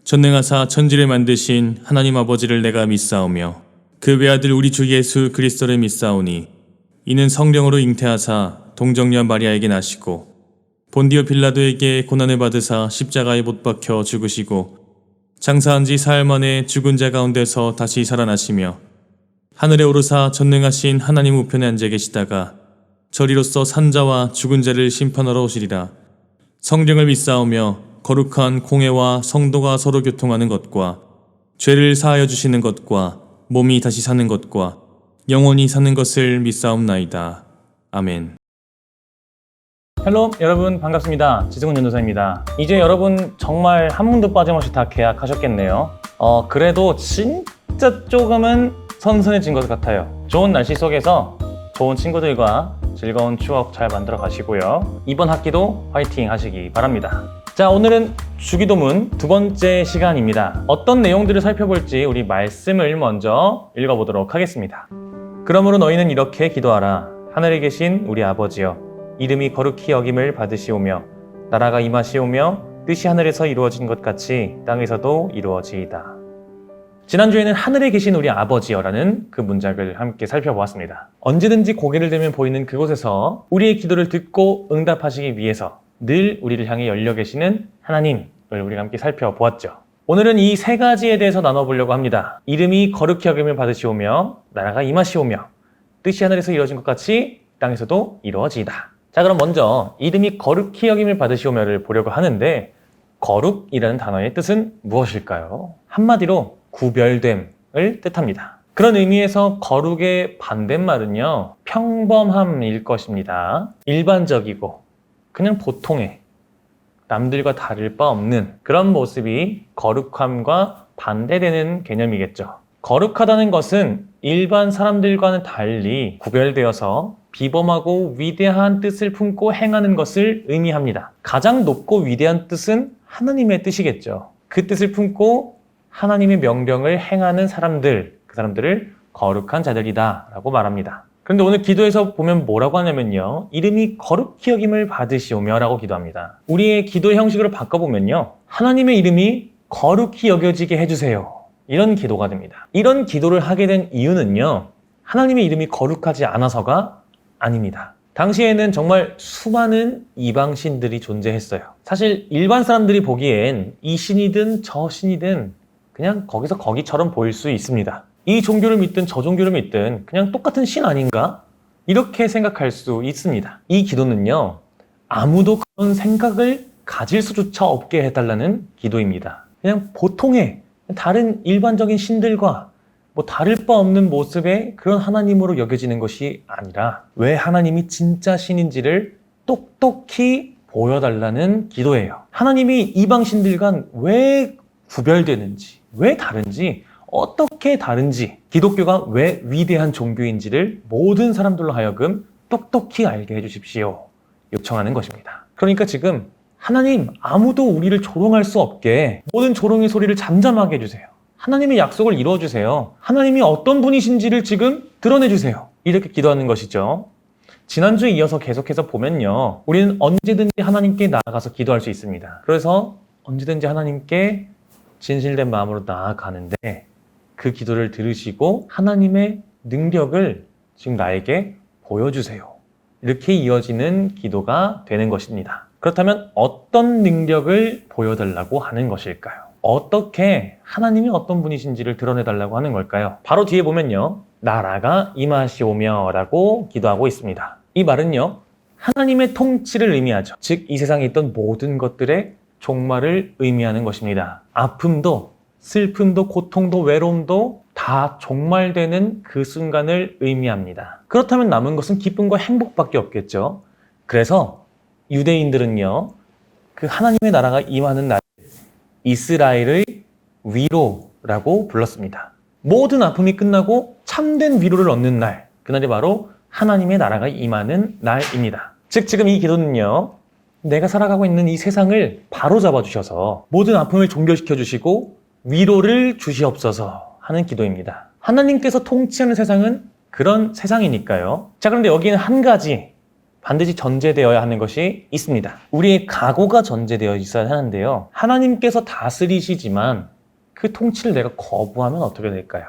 전능하사 천지를 만드신 하나님 아버지를 내가 믿사오며 그 외아들 우리 주 예수 그리스도를 믿사오니 이는 성령으로 잉태하사 동정녀 마리아에게 나시고 본디오 빌라도에게 고난을 받으사 십자가에 못 박혀 죽으시고 장사한 지 사흘 만에 죽은 자 가운데서 다시 살아나시며 하늘에 오르사 전능하신 하나님 우편에 앉아 계시다가 저리로서 산자와 죽은 자를 심판하러 오시리라. 성령을 믿사오며 거룩한 공회와 성도가 서로 교통하는 것과 죄를 사하여 주시는 것과 몸이 다시 사는 것과 영원히 사는 것을 믿사옵나이다. 아멘. 헬로 여러분 반갑습니다. 지승훈 전도사입니다. 이제 여러분 정말 한 분도 빠짐없이 다 계약하셨겠네요. 그래도 진짜 조금은 선선해진 것 같아요. 좋은 날씨 속에서 좋은 친구들과 즐거운 추억 잘 만들어 가시고요. 이번 학기도 화이팅 하시기 바랍니다. 자, 오늘은 주기도문 두 번째 시간입니다. 어떤 내용들을 살펴볼지 우리 말씀을 먼저 읽어보도록 하겠습니다. 그러므로 너희는 이렇게 기도하라. 하늘에 계신 우리 아버지여, 이름이 거룩히 여김을 받으시오며 나라가 임하시오며 뜻이 하늘에서 이루어진 것 같이 땅에서도 이루어지이다. 지난주에는 하늘에 계신 우리 아버지여라는 그 문장을 함께 살펴보았습니다. 언제든지 고개를 들면 보이는 그곳에서 우리의 기도를 듣고 응답하시기 위해서 늘 우리를 향해 열려 계시는 하나님을 우리가 함께 살펴보았죠. 오늘은 이 세 가지에 대해서 나눠보려고 합니다. 이름이 거룩히 여김을 받으시오며 나라가 임하시오며 뜻이 하늘에서 이루어진 것 같이 땅에서도 이루어지이다. 자, 그럼 먼저 이름이 거룩히 여김을 받으시오며를 보려고 하는데, 거룩이라는 단어의 뜻은 무엇일까요? 한마디로 구별됨을 뜻합니다. 그런 의미에서 거룩의 반대말은요, 평범함일 것입니다. 일반적이고 그냥 보통의, 남들과 다를 바 없는 그런 모습이 거룩함과 반대되는 개념이겠죠. 거룩하다는 것은 일반 사람들과는 달리 구별되어서 비범하고 위대한 뜻을 품고 행하는 것을 의미합니다. 가장 높고 위대한 뜻은 하나님의 뜻이겠죠. 그 뜻을 품고 하나님의 명령을 행하는 사람들, 그 사람들을 거룩한 자들이다 라고 말합니다. 그런데 오늘 기도에서 보면 뭐라고 하냐면요, 이름이 거룩히 여김을 받으시오며 라고 기도합니다. 우리의 기도의 형식으로 바꿔보면요, 하나님의 이름이 거룩히 여겨지게 해주세요, 이런 기도가 됩니다. 이런 기도를 하게 된 이유는요, 하나님의 이름이 거룩하지 않아서가 아닙니다. 당시에는 정말 수많은 이방신들이 존재했어요. 사실 일반 사람들이 보기엔 이 신이든 저 신이든 그냥 거기서 거기처럼 보일 수 있습니다. 이 종교를 믿든 저 종교를 믿든 그냥 똑같은 신 아닌가? 이렇게 생각할 수 있습니다. 이 기도는요, 아무도 그런 생각을 가질 수조차 없게 해달라는 기도입니다. 그냥 보통의 다른 일반적인 신들과 다를 바 없는 모습의 그런 하나님으로 여겨지는 것이 아니라 왜 하나님이 진짜 신인지를 똑똑히 보여달라는 기도예요. 하나님이 이방신들과 왜 구별되는지, 왜 다른지, 어떻게 다른지, 기독교가 왜 위대한 종교인지를 모든 사람들로 하여금 똑똑히 알게 해주십시오, 요청하는 것입니다. 그러니까 지금 하나님, 아무도 우리를 조롱할 수 없게 모든 조롱의 소리를 잠잠하게 해주세요. 하나님의 약속을 이루어주세요. 하나님이 어떤 분이신지를 지금 드러내주세요. 이렇게 기도하는 것이죠. 지난주에 이어서 계속해서 보면요, 우리는 언제든지 하나님께 나아가서 기도할 수 있습니다. 그래서 언제든지 하나님께 진실된 마음으로 나아가는데, 그 기도를 들으시고 하나님의 능력을 지금 나에게 보여주세요, 이렇게 이어지는 기도가 되는 것입니다. 그렇다면 어떤 능력을 보여달라고 하는 것일까요? 어떻게 하나님이 어떤 분이신지를 드러내달라고 하는 걸까요? 바로 뒤에 보면요, 나라가 임하시오며 라고 기도하고 있습니다. 이 말은요, 하나님의 통치를 의미하죠. 즉, 이 세상에 있던 모든 것들의 종말을 의미하는 것입니다. 아픔도 슬픔도 고통도 외로움도 다 종말되는 그 순간을 의미합니다. 그렇다면 남은 것은 기쁨과 행복밖에 없겠죠. 그래서 유대인들은요, 그 하나님의 나라가 임하는 날, 이스라엘의 위로라고 불렀습니다. 모든 아픔이 끝나고 참된 위로를 얻는 날, 그날이 바로 하나님의 나라가 임하는 날입니다. 즉, 지금 이 기도는요, 내가 살아가고 있는 이 세상을 바로잡아 주셔서 모든 아픔을 종결시켜 주시고 위로를 주시옵소서 하는 기도입니다. 하나님께서 통치하는 세상은 그런 세상이니까요. 자, 그런데 여기는 한 가지 반드시 전제되어야 하는 것이 있습니다. 우리의 각오가 전제되어 있어야 하는데요. 하나님께서 다스리시지만 그 통치를 내가 거부하면 어떻게 될까요?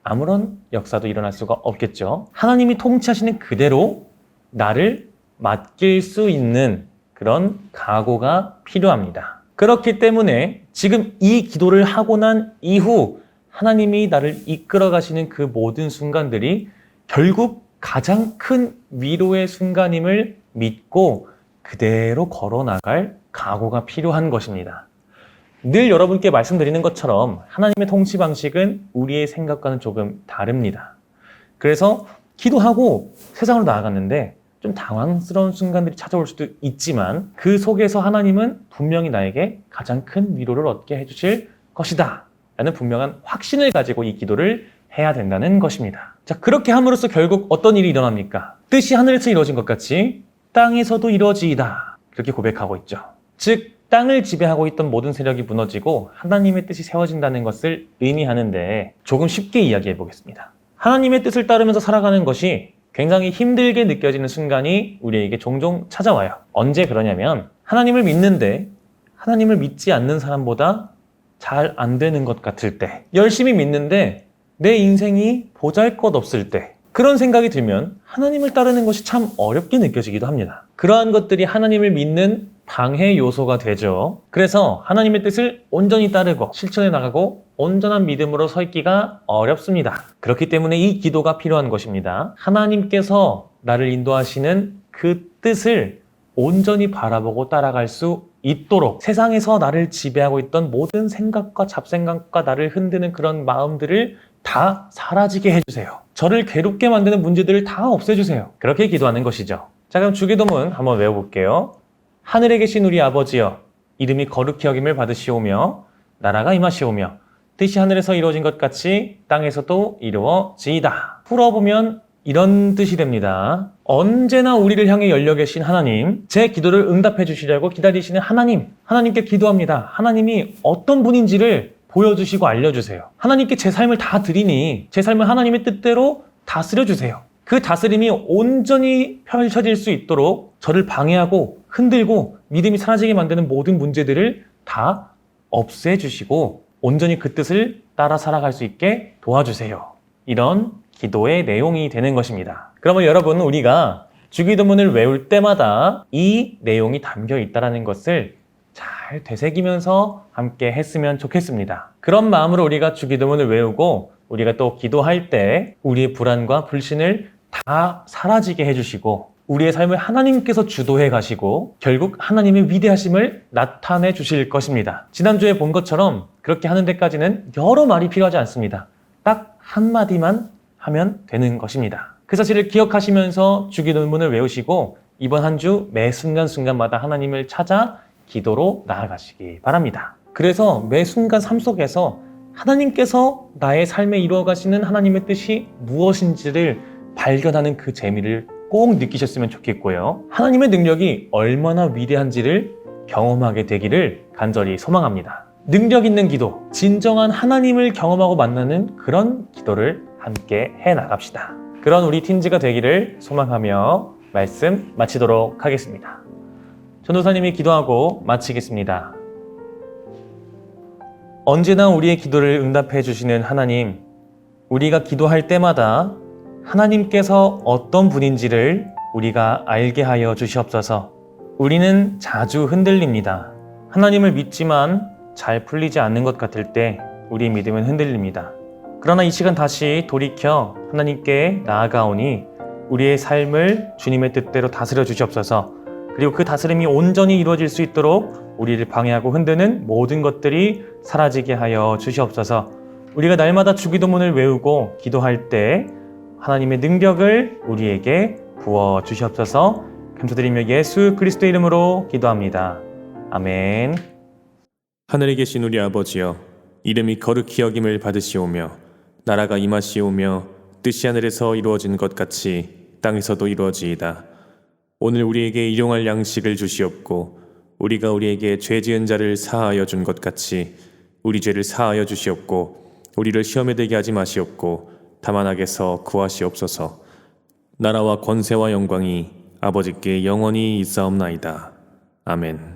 아무런 역사도 일어날 수가 없겠죠. 하나님이 통치하시는 그대로 나를 맡길 수 있는 그런 각오가 필요합니다. 그렇기 때문에 지금 이 기도를 하고 난 이후 하나님이 나를 이끌어 가시는 그 모든 순간들이 결국 가장 큰 위로의 순간임을 믿고 그대로 걸어 나갈 각오가 필요한 것입니다. 늘 여러분께 말씀드리는 것처럼 하나님의 통치 방식은 우리의 생각과는 조금 다릅니다. 그래서 기도하고 세상으로 나아갔는데 좀 당황스러운 순간들이 찾아올 수도 있지만 그 속에서 하나님은 분명히 나에게 가장 큰 위로를 얻게 해주실 것이다 라는 분명한 확신을 가지고 이 기도를 해야 된다는 것입니다. 자, 그렇게 함으로써 결국 어떤 일이 일어납니까? 뜻이 하늘에서 이루어진 것 같이 땅에서도 이루어지이다. 그렇게 고백하고 있죠. 즉 땅을 지배하고 있던 모든 세력이 무너지고 하나님의 뜻이 세워진다는 것을 의미하는데 조금 쉽게 이야기해 보겠습니다. 하나님의 뜻을 따르면서 살아가는 것이 굉장히 힘들게 느껴지는 순간이 우리에게 종종 찾아와요. 언제 그러냐면 하나님을 믿는데 하나님을 믿지 않는 사람보다 잘 안 되는 것 같을 때, 열심히 믿는데 내 인생이 보잘것없을 때, 그런 생각이 들면 하나님을 따르는 것이 참 어렵게 느껴지기도 합니다. 그러한 것들이 하나님을 믿는 방해 요소가 되죠. 그래서 하나님의 뜻을 온전히 따르고 실천해 나가고 온전한 믿음으로 서 있기가 어렵습니다. 그렇기 때문에 이 기도가 필요한 것입니다. 하나님께서 나를 인도하시는 그 뜻을 온전히 바라보고 따라갈 수 있도록 세상에서 나를 지배하고 있던 모든 생각과 잡생각과 나를 흔드는 그런 마음들을 다 사라지게 해주세요. 저를 괴롭게 만드는 문제들을 다 없애주세요. 그렇게 기도하는 것이죠. 자, 그럼 주기도문 한번 외워볼게요. 하늘에 계신 우리 아버지여, 이름이 거룩히 여김을 받으시오며 나라가 임하시오며 뜻이 하늘에서 이루어진 것 같이 땅에서도 이루어지이다. 풀어보면 이런 뜻이 됩니다. 언제나 우리를 향해 열려 계신 하나님, 제 기도를 응답해 주시려고 기다리시는 하나님, 하나님께 기도합니다. 하나님이 어떤 분인지를 보여주시고 알려주세요. 하나님께 제 삶을 다 드리니 제 삶을 하나님의 뜻대로 다스려주세요. 그 다스림이 온전히 펼쳐질 수 있도록 저를 방해하고 흔들고 믿음이 사라지게 만드는 모든 문제들을 다 없애주시고 온전히 그 뜻을 따라 살아갈 수 있게 도와주세요. 이런 기도의 내용이 되는 것입니다. 그러면 여러분, 우리가 주기도문을 외울 때마다 이 내용이 담겨 있다는 것을 잘 되새기면서 함께 했으면 좋겠습니다. 그런 마음으로 우리가 주기도문을 외우고 우리가 또 기도할 때 우리의 불안과 불신을 다 사라지게 해주시고 우리의 삶을 하나님께서 주도해 가시고 결국 하나님의 위대하심을 나타내 주실 것입니다. 지난주에 본 것처럼 그렇게 하는 데까지는 여러 말이 필요하지 않습니다. 딱 한마디만 하면 되는 것입니다. 그 사실을 기억하시면서 주기도문을 외우시고 이번 한 주 매 순간순간마다 하나님을 찾아 기도로 나아가시기 바랍니다. 그래서 매 순간 삶 속에서 하나님께서 나의 삶에 이루어 가시는 하나님의 뜻이 무엇인지를 발견하는 그 재미를 꼭 느끼셨으면 좋겠고요. 하나님의 능력이 얼마나 위대한지를 경험하게 되기를 간절히 소망합니다. 능력 있는 기도, 진정한 하나님을 경험하고 만나는 그런 기도를 함께 해나갑시다. 그런 우리 틴즈가 되기를 소망하며 말씀 마치도록 하겠습니다. 전도사님이 기도하고 마치겠습니다. 언제나 우리의 기도를 응답해 주시는 하나님, 우리가 기도할 때마다 하나님께서 어떤 분인지를 우리가 알게 하여 주시옵소서. 우리는 자주 흔들립니다. 하나님을 믿지만 잘 풀리지 않는 것 같을 때 우리의 믿음은 흔들립니다. 그러나 이 시간 다시 돌이켜 하나님께 나아가오니 우리의 삶을 주님의 뜻대로 다스려 주시옵소서. 그리고 그 다스림이 온전히 이루어질 수 있도록 우리를 방해하고 흔드는 모든 것들이 사라지게 하여 주시옵소서. 우리가 날마다 주기도문을 외우고 기도할 때 하나님의 능력을 우리에게 부어 주시옵소서. 감사드리며 예수 그리스도의 이름으로 기도합니다. 아멘. 하늘에 계신 우리 아버지여, 이름이 거룩히 여김을 받으시오며 나라가 임하시오며 뜻이 하늘에서 이루어진 것 같이 땅에서도 이루어지이다. 오늘 우리에게 일용할 양식을 주시옵고 우리가 우리에게 죄 지은 자를 사하여 준 것 같이 우리 죄를 사하여 주시옵고 우리를 시험에 들게 하지 마시옵고 다만 악에서 구하시옵소서. 나라와 권세와 영광이 아버지께 영원히 있사옵나이다. 아멘.